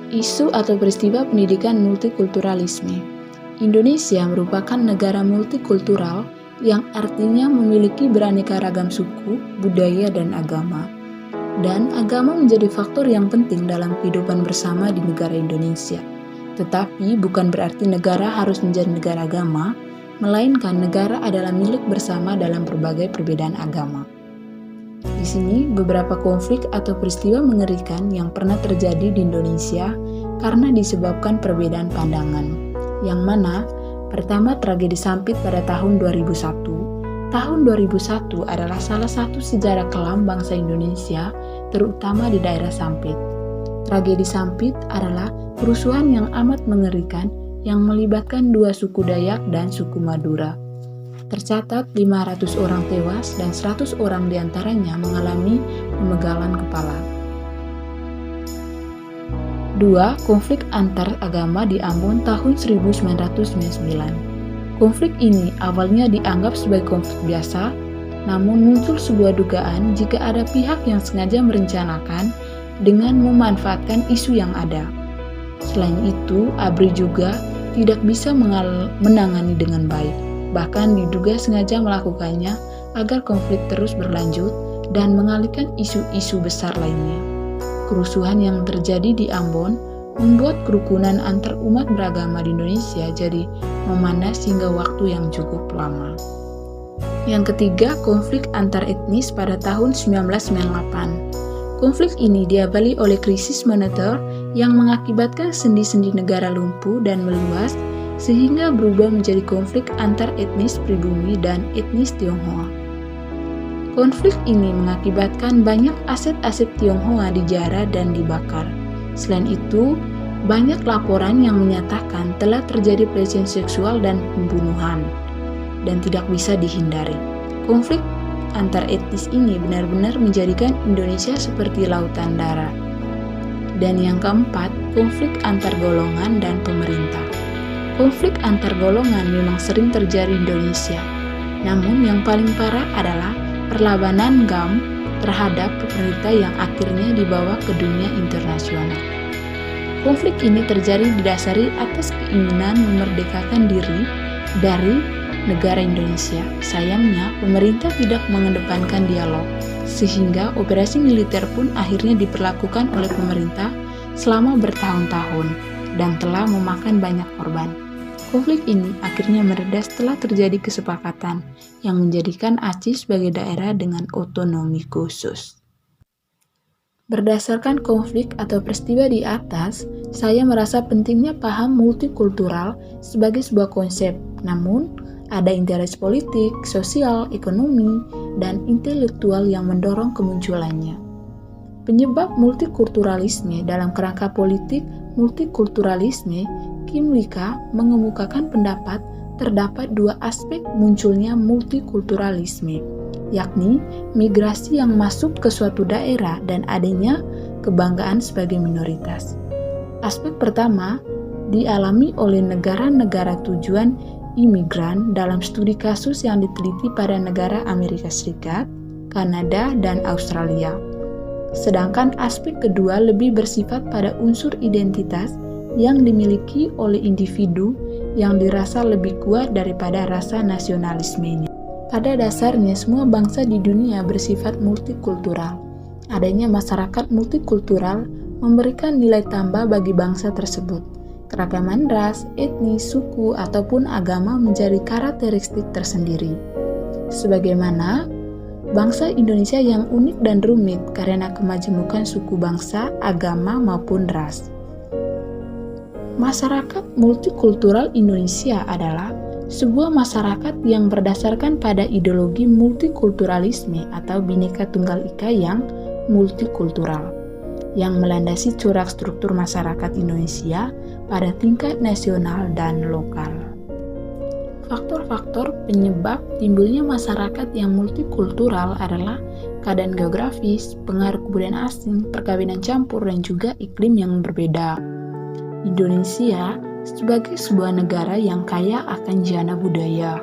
Isu atau peristiwa pendidikan multikulturalisme. Indonesia merupakan negara multikultural yang artinya memiliki beraneka ragam suku, budaya, dan agama. Dan agama menjadi faktor yang penting dalam kehidupan bersama di negara Indonesia. Tetapi bukan berarti negara harus menjadi negara agama, melainkan negara adalah milik bersama dalam berbagai perbedaan agama. Di sini beberapa konflik atau peristiwa mengerikan yang pernah terjadi di Indonesia karena disebabkan perbedaan pandangan. Yang mana pertama tragedi Sampit pada tahun 2001. Tahun 2001 adalah salah satu sejarah kelam bangsa Indonesia, terutama di daerah Sampit. Tragedi Sampit adalah kerusuhan yang amat mengerikan yang melibatkan dua suku Dayak dan suku Madura. Tercatat 500 orang tewas dan 100 orang diantaranya mengalami pemegalan kepala. 2. Konflik antar agama di Ambon tahun 1999. Konflik ini awalnya dianggap sebagai konflik biasa, namun muncul sebuah dugaan jika ada pihak yang sengaja merencanakan dengan memanfaatkan isu yang ada. Selain itu, ABRI juga tidak bisa menangani dengan baik. Bahkan diduga sengaja melakukannya agar konflik terus berlanjut dan mengalihkan isu-isu besar lainnya. Kerusuhan yang terjadi di Ambon membuat kerukunan antar umat beragama di Indonesia jadi memanas hingga waktu yang cukup lama. Yang ketiga, konflik antar etnis pada tahun 1998. Konflik ini diawali oleh krisis moneter yang mengakibatkan sendi-sendi negara lumpuh dan meluas sehingga berubah menjadi konflik antar etnis pribumi dan etnis Tionghoa. Konflik ini mengakibatkan banyak aset-aset Tionghoa dijarah dan dibakar. Selain itu, banyak laporan yang menyatakan telah terjadi pelecehan seksual dan pembunuhan, dan tidak bisa dihindari. Konflik antar etnis ini benar-benar menjadikan Indonesia seperti lautan darah. Dan yang keempat, konflik antar golongan dan pemerintah. Konflik antar golongan memang sering terjadi di Indonesia. Namun yang paling parah adalah perlawanan GAM terhadap pemerintah yang akhirnya dibawa ke dunia internasional. Konflik ini terjadi didasari atas keinginan memerdekakan diri dari negara Indonesia. Sayangnya, pemerintah tidak mengedepankan dialog, sehingga operasi militer pun akhirnya diperlakukan oleh pemerintah selama bertahun-tahun dan telah memakan banyak korban. Konflik ini akhirnya mereda setelah terjadi kesepakatan yang menjadikan Aceh sebagai daerah dengan otonomi khusus. Berdasarkan konflik atau peristiwa di atas, saya merasa pentingnya paham multikultural sebagai sebuah konsep. Namun, ada interes politik, sosial, ekonomi, dan intelektual yang mendorong kemunculannya. Penyebab multikulturalisme dalam kerangka politik multikulturalisme, Kim Wicca mengemukakan pendapat terdapat dua aspek munculnya multikulturalisme, yakni migrasi yang masuk ke suatu daerah dan adanya kebanggaan sebagai minoritas. Aspek pertama dialami oleh negara-negara tujuan imigran dalam studi kasus yang diteliti pada negara Amerika Serikat, Kanada, dan Australia. Sedangkan aspek kedua lebih bersifat pada unsur identitas yang dimiliki oleh individu yang dirasa lebih kuat daripada rasa nasionalismenya. Pada dasarnya, semua bangsa di dunia bersifat multikultural. Adanya masyarakat multikultural memberikan nilai tambah bagi bangsa tersebut. Keragaman ras, etnis, suku, ataupun agama menjadi karakteristik tersendiri. Sebagaimana bangsa Indonesia yang unik dan rumit karena kemajemukan suku bangsa, agama, maupun ras. Masyarakat multikultural Indonesia adalah sebuah masyarakat yang berdasarkan pada ideologi multikulturalisme atau Bhinneka Tunggal Ika yang multikultural, yang melandasi corak struktur masyarakat Indonesia pada tingkat nasional dan lokal. Faktor-faktor penyebab timbulnya masyarakat yang multikultural adalah keadaan geografis, pengaruh kebudayaan asing, perkawinan campur, dan juga iklim yang berbeda. Indonesia sebagai sebuah negara yang kaya akan jana budaya.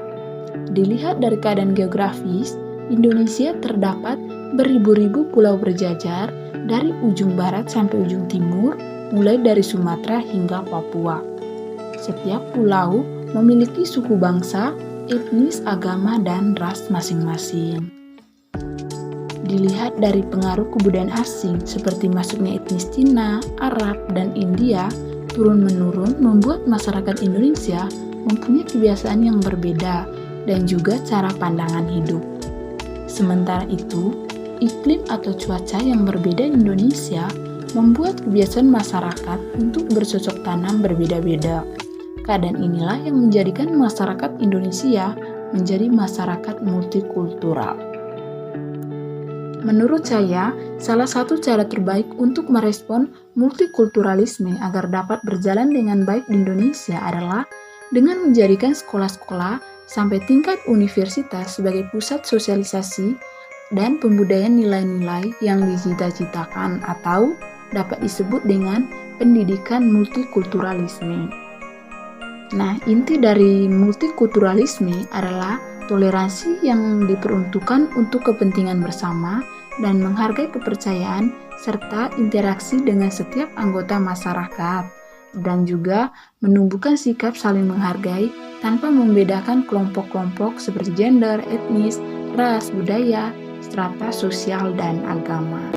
Dilihat dari keadaan geografis, Indonesia terdapat beribu-ribu pulau berjajar dari ujung barat sampai ujung timur, mulai dari Sumatera hingga Papua. Setiap pulau memiliki suku bangsa, etnis, agama, dan ras masing-masing. Dilihat dari pengaruh kebudayaan asing seperti masuknya etnis Cina, Arab, dan India, turun-menurun membuat masyarakat Indonesia mempunyai kebiasaan yang berbeda dan juga cara pandangan hidup. Sementara itu, iklim atau cuaca yang berbeda di Indonesia membuat kebiasaan masyarakat untuk bercocok tanam berbeda-beda. Keadaan inilah yang menjadikan masyarakat Indonesia menjadi masyarakat multikultural. Menurut saya, salah satu cara terbaik untuk merespon multikulturalisme agar dapat berjalan dengan baik di Indonesia adalah dengan menjadikan sekolah-sekolah sampai tingkat universitas sebagai pusat sosialisasi dan pembudayaan nilai-nilai yang dicita-citakan atau dapat disebut dengan pendidikan multikulturalisme. Nah, inti dari multikulturalisme adalah toleransi yang diperuntukkan untuk kepentingan bersama dan menghargai kepercayaan serta interaksi dengan setiap anggota masyarakat, dan juga menumbuhkan sikap saling menghargai tanpa membedakan kelompok-kelompok seperti gender, etnis, ras, budaya, strata sosial, dan agama.